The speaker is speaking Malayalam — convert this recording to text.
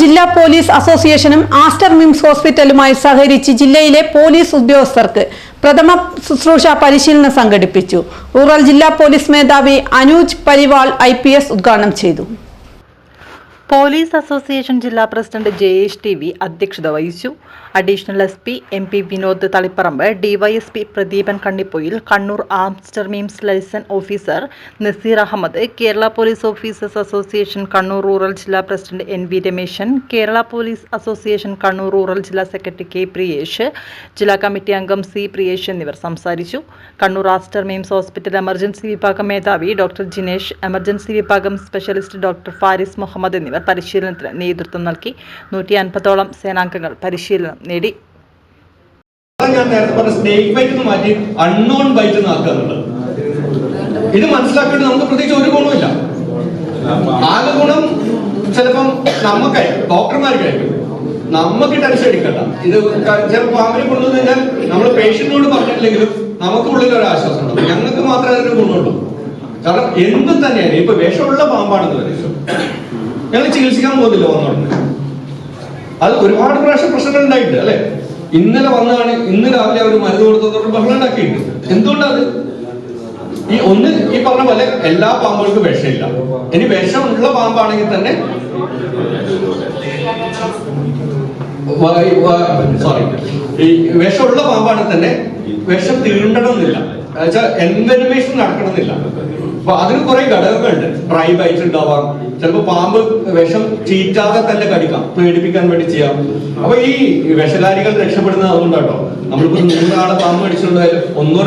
ജില്ലാ പോലീസ് അസോസിയേഷനും ആസ്റ്റർ മിംസ് ഹോസ്പിറ്റലുമായി സഹകരിച്ച് ജില്ലയിലെ പോലീസ് ഉദ്യോഗസ്ഥർക്ക് പ്രഥമ ശുശ്രൂഷ പരിശീലനം സംഘടിപ്പിച്ചു. റൂറൽ ജില്ലാ പോലീസ് മേധാവി അനൂജ് പരിവാൾ IPS ഉദ്ഘാടനം ചെയ്തു. പോലീസ് അസോസിയേഷൻ ജില്ലാ പ്രസിഡന്റ് ജയേഷ് TV അധ്യക്ഷത വഹിച്ചു. Additional SP MP Vinod Taliparamba, DYSP Pradeepan Kannipoyil, Kannur Aster MIMS liaison officer Naseer Ahammed, Kerala police officers association Kannur rural ജില്ലാ president NV Rameshan, Kerala police association Kannur rural ജില്ലാ സെക്രട്ടറി K പ്രിയേഷ്, ജില്ലാ കമ്മിറ്റി അംഗം C പ്രിയേഷ് എന്നിവർ സംസാരിച്ചു. Kannur Aster MIMS hospital emergency വിഭാഗം മേധാവി ഡോക്ടർ ജിനേഷ്, എമർജൻസി വിഭാഗം സ്പെഷ്യലിസ്റ്റ് ഡോക്ടർ ഫാരിസ് മുഹമ്മദ് എന്നിവർ പരിശീലനത്തിന് നേതൃത്വം നൽകി. 150ഓളം സേനാംഗങ്ങൾ പരിശീലനം നേടി. ഞാൻ നേരത്തെ പറഞ്ഞ സ്നേക്ക് ബൈറ്റ് മാറ്റി അൺനോൺ ബൈറ്റ് ആക്കുന്നുണ്ട്. ഇത് മനസ്സിലാക്കിയിട്ട് നമുക്ക് പ്രത്യേകിച്ച് ഒരു ഗുണമില്ല. ആകെ ഗുണം ചിലപ്പം നമുക്കായിരിക്കും, ഡോക്ടർമാർക്കായിരിക്കും. നമുക്ക് ടെൻഷൻ എടുക്കണ്ട. ഇത് ചിലപ്പോൾ പാമ്പിനെ കൊണ്ടുവന്നു കഴിഞ്ഞാൽ നമ്മൾ പേഷ്യന്റിനോട് പറഞ്ഞിട്ടില്ലെങ്കിലും നമുക്ക് ഉള്ളിൽ ഒരു ആശ്വാസം ഉണ്ടാവും. ഞങ്ങൾക്ക് മാത്രമേ അതിന് ഗുണമുള്ളൂ. കാരണം എന്തും തന്നെയാണ്. ഇപ്പൊ വിഷമുള്ള പാമ്പാണെന്ന് പറയുന്നത് ഞങ്ങൾ ചികിത്സിക്കാൻ പോകുന്നില്ല വന്നോണ്ട്. അത് ഒരുപാട് പ്രാവശ്യം പ്രശ്നങ്ങൾ ഉണ്ടായിട്ടുണ്ട് അല്ലെ. ഇന്നലെ വന്നതാണ്, ഇന്ന് രാവിലെ അവർ മരുന്ന് കൊടുത്തതോട് ബഹളം ഉണ്ടാക്കിയിട്ടുണ്ട്. എന്തുകൊണ്ടത്? ഈ പറഞ്ഞ പോലെ എല്ലാ പാമ്പുകൾക്കും വിഷമില്ല. ഇനി വിഷമുള്ള പാമ്പാണെങ്കിൽ തന്നെ ഈ വിഷമുള്ള പാമ്പാണെങ്കിൽ തന്നെ വിഷം തീണ്ടണമെന്നില്ല, എൻവെനമേഷൻ നടക്കണമെന്നില്ല. അപ്പൊ അതിന് കുറെ ഘടകങ്ങളുണ്ട്. ഡ്രൈ ബൈറ്റ് ഉണ്ടാവാം, ചിലപ്പോൾ പാമ്പ് വിഷം ചീറ്റാതെ തന്നെ കടിക്കാം, പേടിപ്പിക്കാൻ വേണ്ടി ചെയ്യാം. അപ്പൊ ഈ വിഷകാരികൾ രക്ഷപ്പെടുന്നത് അതുകൊണ്ടാട്ടോ. നമ്മളിപ്പോ 100 ആളെ പാമ്പ് കടിച്ചിട്ടുണ്ടായാലും 1